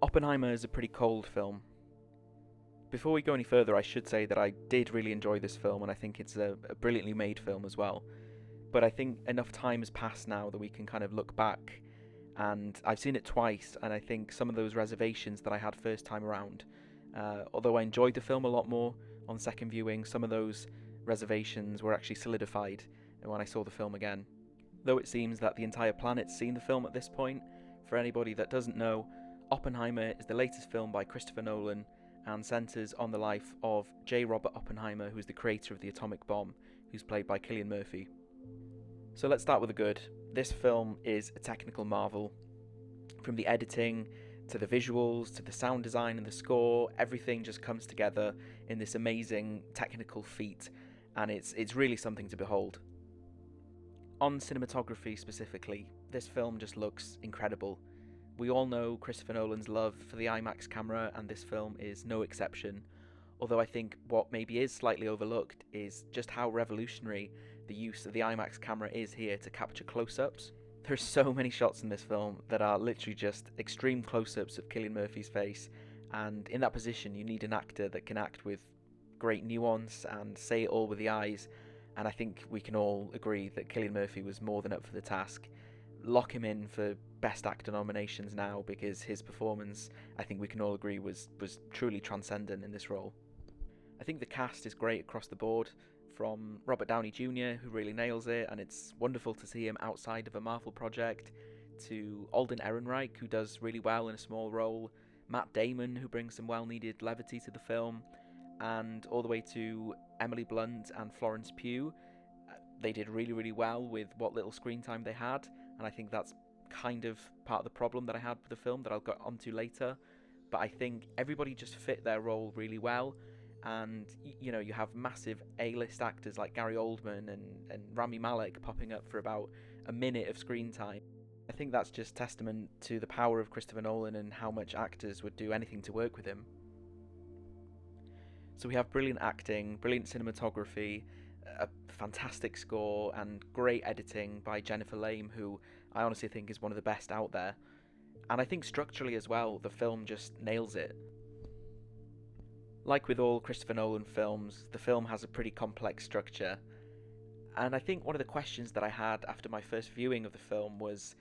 Oppenheimer is a pretty cold film. Before we go any further, I should say that I did really enjoy this film, and I think it's a brilliantly made film as well. But I think enough time has passed now that we can kind of look back, and I've seen it twice, and I think some of those reservations that I had first time around, although I enjoyed the film a lot more on second viewing, some of those reservations were actually solidified when I saw the film again. Though it seems that the entire planet's seen the film at this point, for anybody that doesn't know, Oppenheimer is the latest film by Christopher Nolan and centres on the life of J. Robert Oppenheimer, who's the creator of the atomic bomb, who's played by Cillian Murphy. So let's start with the good. This film is a technical marvel. From the editing to the visuals to the sound design and the score, everything just comes together in this amazing technical feat, and it's really something to behold. On cinematography specifically, this film just looks incredible. We all know Christopher Nolan's love for the IMAX camera, and this film is no exception. Although I think what maybe is slightly overlooked is just how revolutionary the use of the IMAX camera is here to capture close-ups. There's so many shots in this film that are literally just extreme close-ups of Cillian Murphy's face, and in that position you need an actor that can act with great nuance and say it all with the eyes, and I think we can all agree that Cillian Murphy was more than up for the task. Lock him in for Best Actor nominations now, because his performance, I think we can all agree, was truly transcendent in this role. I think the cast is great across the board, from Robert Downey Jr., who really nails it, and it's wonderful to see him outside of a Marvel project, to Alden Ehrenreich, who does really well in a small role, Matt Damon, who brings some well-needed levity to the film, and all the way to Emily Blunt and Florence Pugh. They did really, really well with what little screen time they had, and I think that's kind of part of the problem that I had with the film that I'll get onto later. But I think everybody just fit their role really well, and you have massive A-list actors like Gary Oldman and Rami Malek popping up for about a minute of screen time. I think that's just testament to the power of Christopher Nolan and how much actors would do anything to work with him. So we have brilliant acting, brilliant cinematography, a fantastic score, and great editing by Jennifer Lame, who I honestly think is one of the best out there. And I think structurally as well, the film just nails it. Like with all Christopher Nolan films, the film has a pretty complex structure. And I think one of the questions that I had after my first viewing of the film was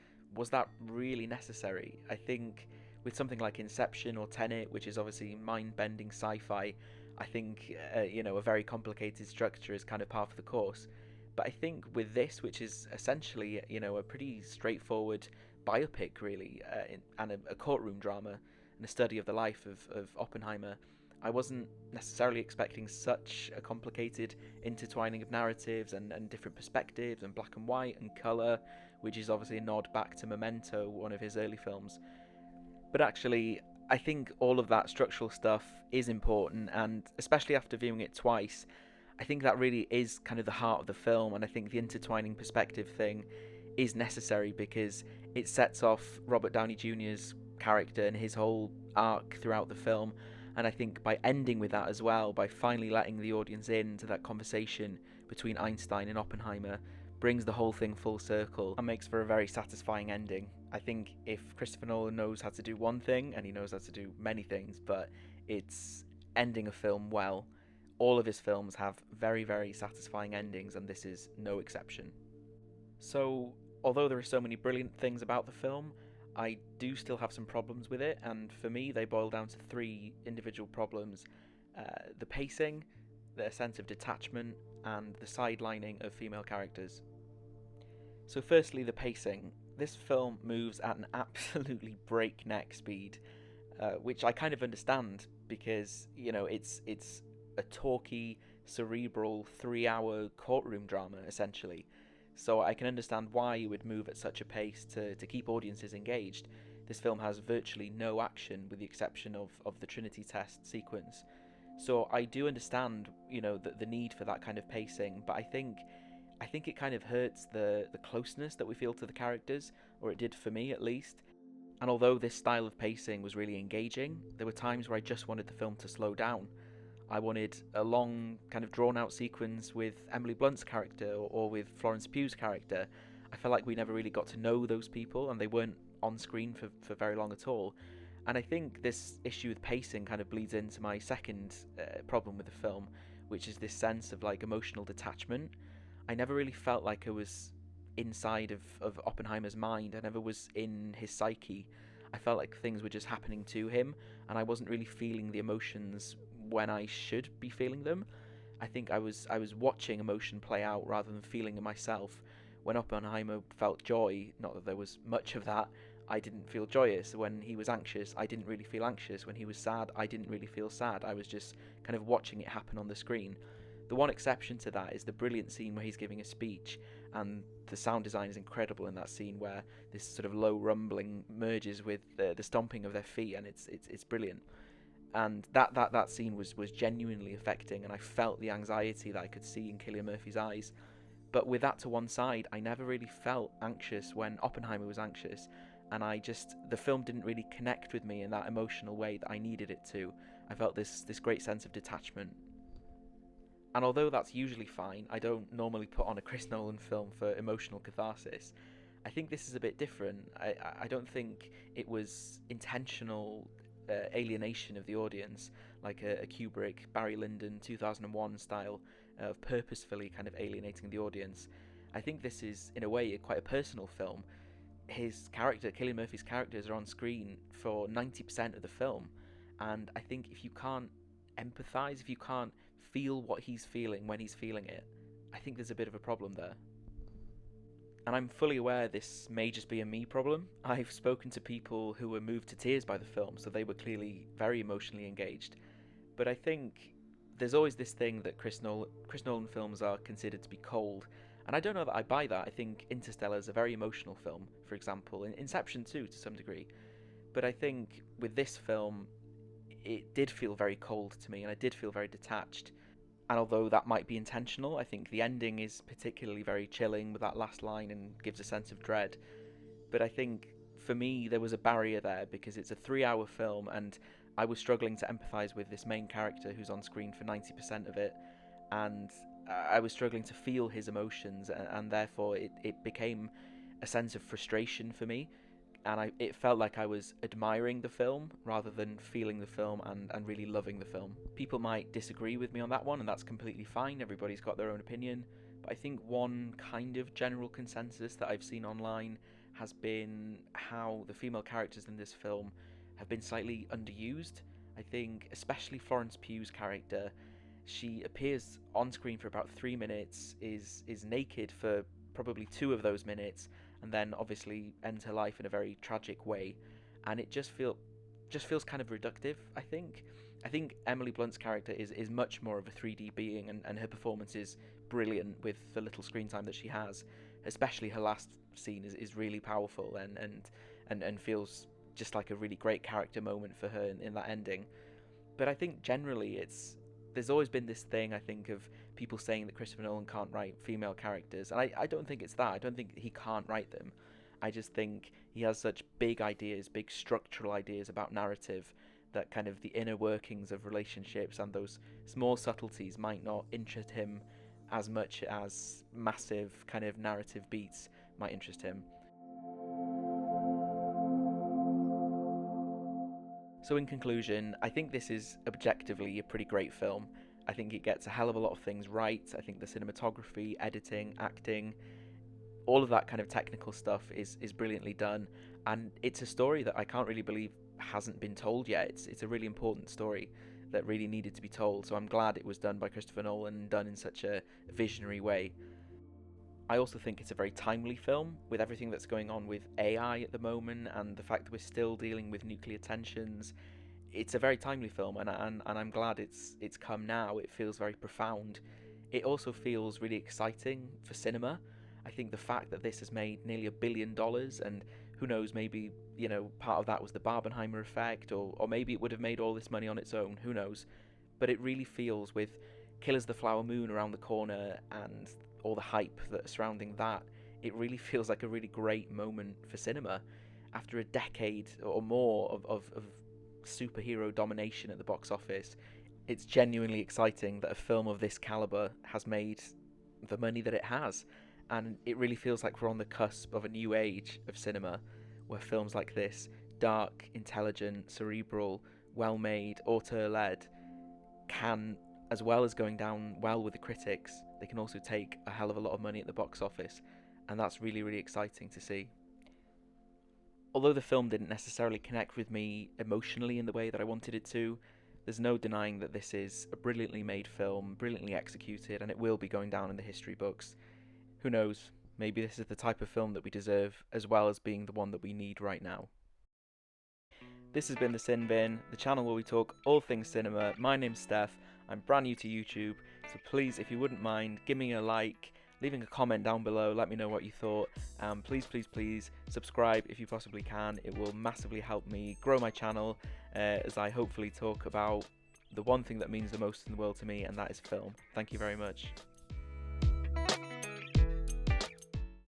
that really necessary? I think with something like Inception or Tenet, which is obviously mind-bending sci-fi, I think a very complicated structure is kind of par for the course. But I think with this, which is essentially a pretty straightforward biopic really, and a courtroom drama and a study of the life of Oppenheimer, I wasn't necessarily expecting such a complicated intertwining of narratives and different perspectives and black and white and colour, which is obviously a nod back to Memento, one of his early films. But actually, I think all of that structural stuff is important, and especially after viewing it twice, I think that really is kind of the heart of the film, and I think the intertwining perspective thing is necessary because it sets off Robert Downey Jr.'s character and his whole arc throughout the film. And I think by ending with that as well, by finally letting the audience into that conversation between Einstein and Oppenheimer, brings the whole thing full circle and makes for a very satisfying ending. I think if Christopher Nolan knows how to do one thing, and he knows how to do many things, but it's ending a film well. All of his films have very, very satisfying endings, and this is no exception. So, although there are so many brilliant things about the film, I do still have some problems with it, and for me, they boil down to three individual problems: the pacing, the sense of detachment, and the sidelining of female characters. So, firstly, the pacing. This film moves at an absolutely breakneck speed, which I kind of understand because it's a talky, cerebral 3-hour courtroom drama essentially. So I can understand why you would move at such a pace to keep audiences engaged. This film has virtually no action with the exception of the Trinity test sequence. So I do understand, the need for that kind of pacing, but I think it kind of hurts the closeness that we feel to the characters, or it did for me at least. And although this style of pacing was really engaging, there were times where I just wanted the film to slow down. I wanted a long, kind of drawn out sequence with Emily Blunt's character or with Florence Pugh's character. I felt like we never really got to know those people, and they weren't on screen for very long at all. And I think this issue with pacing kind of bleeds into my second problem with the film, which is this sense of like emotional detachment. I never really felt like I was inside of Oppenheimer's mind. I never was in his psyche. I felt like things were just happening to him, and I wasn't really feeling the emotions when I should be feeling them. I think I was watching emotion play out rather than feeling it myself. When Oppenheimer felt joy, not that there was much of that, I didn't feel joyous. When he was anxious, I didn't really feel anxious. When he was sad, I didn't really feel sad. I was just kind of watching it happen on the screen. The one exception to that is the brilliant scene where he's giving a speech, and the sound design is incredible in that scene where this sort of low rumbling merges with the stomping of their feet, and it's brilliant. And that scene was genuinely affecting, and I felt the anxiety that I could see in Cillian Murphy's eyes. But with that to one side, I never really felt anxious when Oppenheimer was anxious, and the film didn't really connect with me in that emotional way that I needed it to. I felt this great sense of detachment. And although that's usually fine, I don't normally put on a Chris Nolan film for emotional catharsis. I think this is a bit different. I don't think it was intentional alienation of the audience, like a Kubrick, Barry Lyndon 2001 style of purposefully kind of alienating the audience. I think this is, in a way, quite a personal film. His character, Cillian Murphy's characters, are on screen for 90% of the film, and I think if you can't empathize, if you can't feel what he's feeling when he's feeling it, I think there's a bit of a problem there. And I'm fully aware this may just be a me problem. I've spoken to people who were moved to tears by the film, so they were clearly very emotionally engaged. But I think there's always this thing that Chris Nolan films are considered to be cold, and I don't know that I buy that. I think Interstellar is a very emotional film, for example, and Inception too, to some degree. But I think with this film, it did feel very cold to me, and I did feel very detached. And although that might be intentional, I think the ending is particularly very chilling with that last line and gives a sense of dread. But I think for me, there was a barrier there because it's a 3 hour film, and I was struggling to empathise with this main character who's on screen for 90% of it. And I was struggling to feel his emotions, and therefore it became a sense of frustration for me, and it felt like I was admiring the film rather than feeling the film and really loving the film. People might disagree with me on that one, and that's completely fine. Everybody's got their own opinion. But I think one kind of general consensus that I've seen online has been how the female characters in this film have been slightly underused. I think, especially Florence Pugh's character, she appears on screen for about 3 minutes, is naked for probably 2 of those minutes, and then obviously ends her life in a very tragic way, and it just feels kind of reductive. I think Emily Blunt's character is much more of a 3D being, and her performance is brilliant with the little screen time that she has. Especially her last scene is really powerful, and feels just like a really great character moment for her in that ending. But I think generally there's always been this thing, I think, of people saying that Christopher Nolan can't write female characters, and I don't think it's that. I don't think he can't write them. I just think he has such big ideas, big structural ideas about narrative, that kind of the inner workings of relationships and those small subtleties might not interest him as much as massive kind of narrative beats might interest him. So, in conclusion, I think this is objectively a pretty great film. I think it gets a hell of a lot of things right. I think the cinematography, editing, acting, all of that kind of technical stuff is brilliantly done. And it's a story that I can't really believe hasn't been told yet. It's a really important story that really needed to be told. So I'm glad it was done by Christopher Nolan and done in such a visionary way. I also think it's a very timely film with everything that's going on with AI at the moment and the fact that we're still dealing with nuclear tensions. It's a very timely film, and I'm glad it's come now. It feels very profound. It also feels really exciting for cinema. I think the fact that this has made nearly $1 billion, and who knows, maybe part of that was the Barbenheimer effect, or maybe it would have made all this money on its own. Who knows? But it really feels, with Killers of the Flower Moon around the corner and all the hype that's surrounding that, it really feels like a really great moment for cinema. After a decade or more of superhero domination at the box office, it's genuinely exciting that a film of this caliber has made the money that it has. And it really feels like we're on the cusp of a new age of cinema where films like this dark, intelligent, cerebral, well-made, auteur-led can, as well as going down well with the critics, they can also take a hell of a lot of money at the box office, and that's really, really exciting to see. Although the film didn't necessarily connect with me emotionally in the way that I wanted it to, there's no denying that this is a brilliantly made film, brilliantly executed, and it will be going down in the history books. Who knows? Maybe this is the type of film that we deserve, as well as being the one that we need right now. This has been The Sin Bin, the channel where we talk all things cinema. My name's Steph. I'm brand new to YouTube, so please, if you wouldn't mind, give me a like, leaving a comment down below, let me know what you thought. Please, please, please subscribe if you possibly can. It will massively help me grow my channel as I hopefully talk about the one thing that means the most in the world to me, and that is film. Thank you very much.